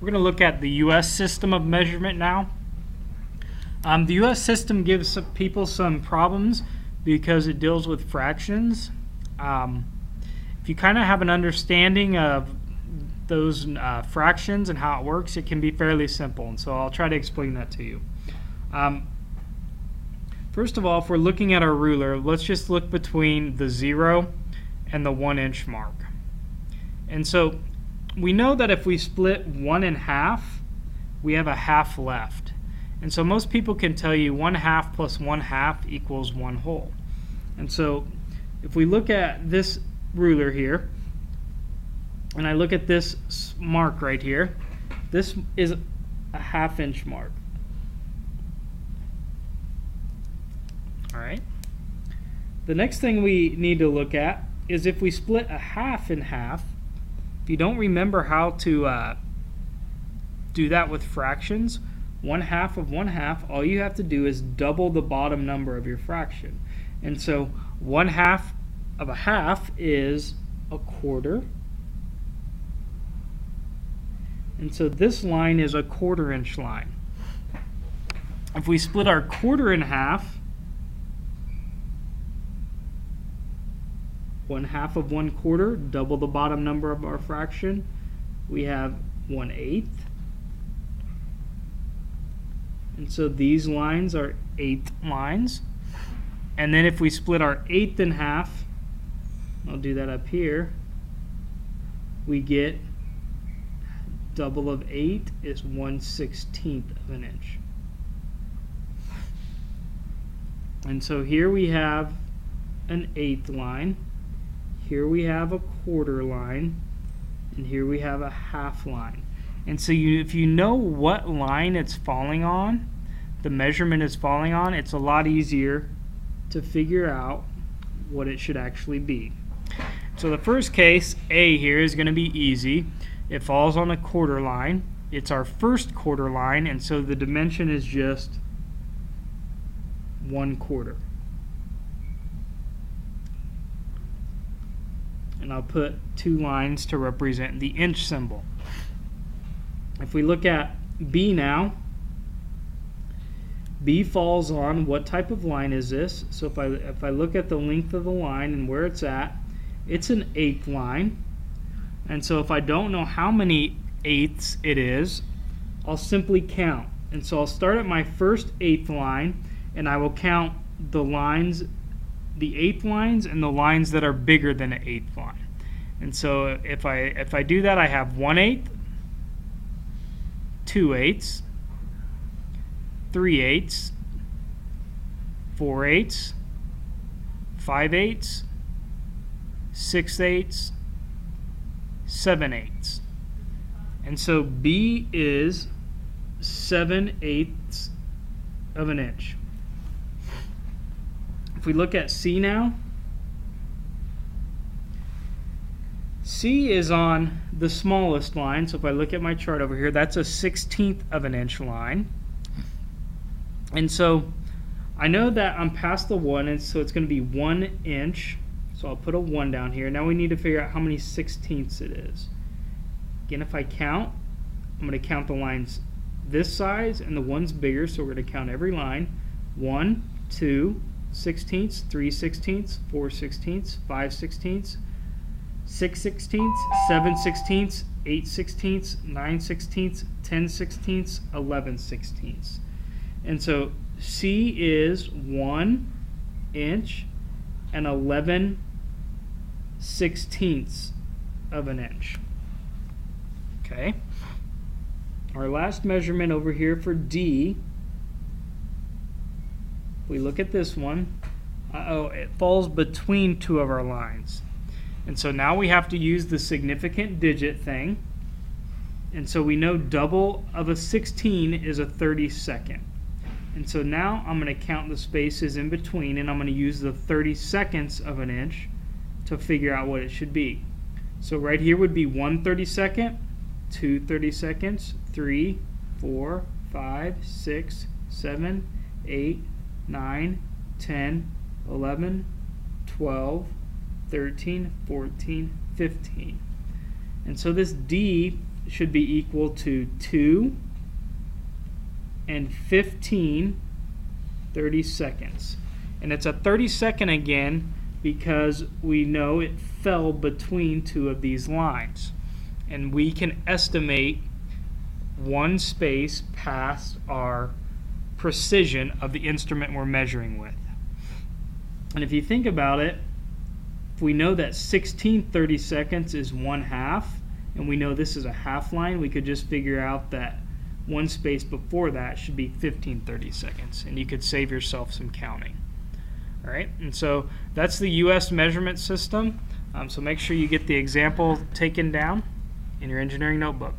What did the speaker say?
We're going to look at the U.S. system of measurement now. The U.S. system gives people some problems because it deals with fractions. If you kind of have an understanding of those fractions and how it works, it can be fairly simple, and so I'll try to explain that to you. First of all, if we're looking at our ruler, let's just look between the 0 and the 1 inch mark. And so we know that if we split 1 in half, we have a half left. And so most people can tell you 1/2 plus 1/2 equals 1 whole. And so if we look at this ruler here, and I look at this mark right here, this is a 1/2 inch mark. All right. The next thing we need to look at is if we split a 1/2 in half. If you don't remember how to do that with fractions, 1/2 of 1/2, all you have to do is double the bottom number of your fraction. And so 1/2 of a half is a quarter. And so this line is a 1/4 inch line. If we split our quarter in half, 1/2 of 1/4, double the bottom number of our fraction, we have 1/8. And so these lines are 1/8 lines. And then if we split our 1/8 in half, I'll do that up here, we get double of 8 is 1/16 of an inch. And so here we have an 1/8 line, here we have a 1/4 line, and here we have a 1/2 line. And so if you know what line it's falling on, the measurement is falling on, it's a lot easier to figure out what it should actually be. So the first case, A here, is going to be easy. It falls on a 1/4 line. It's our first 1/4 line, and so the dimension is just 1/4. And I'll put 2 lines to represent the inch symbol. If we look at B now, B falls on what type of line is this? So if I look at the length of the line and where it's at, it's an 1/8 line. And so if I don't know how many 1/8 it is, I'll simply count. And so I'll start at my first 1/8 line, and I will count the lines, the 1/8 lines, and the lines that are bigger than an 1/8 line. And so if I do that, I have 1/8, 2/8, 3/8, 4/8, 5/8, 6/8, 7/8. And so B is 7/8 of an inch. If we look at C now, C is on the smallest line. So if I look at my chart over here, that's a 1/16 of an inch line. And so I know that I'm past the 1, and so it's going to be 1 inch. So I'll put a 1 down here. Now we need to figure out how many 1/16 it is. Again, if I count, I'm going to count the lines this size, and the one's bigger, so we're going to count every line. 1, 2, 16ths, 3/16, 4/16, 5/16, 6/16, 7/16, 8/16, 9/16, 10/16, 11/16. And so C is 1 inch and 11/16 of an inch. Okay. Our last measurement over here for D, we look at this one. It falls between 2 of our lines. And so now we have to use the significant digit thing. And so we know double of a 16 is a 32nd. And so now I'm going to count the spaces in between, and I'm going to use the 32nds of an inch to figure out what it should be. So right here would be 1 32nd, 2 32nds, 3, 4, 5, 6, 7, 8, 9, 10, 11, 12, 13, 14, 15. And so this D should be equal to 2 and 15 30-seconds. And it's a 30-second again because we know it fell between two of these lines. And we can estimate one space past our precision of the instrument we're measuring with. And if you think about it, if we know that 16 30-seconds is 1/2, and we know this is a half line, we could just figure out that one space before that should be 15 30-seconds, and you could save yourself some counting. All right, and so that's the US measurement system. So make sure you get the example taken down in your engineering notebook.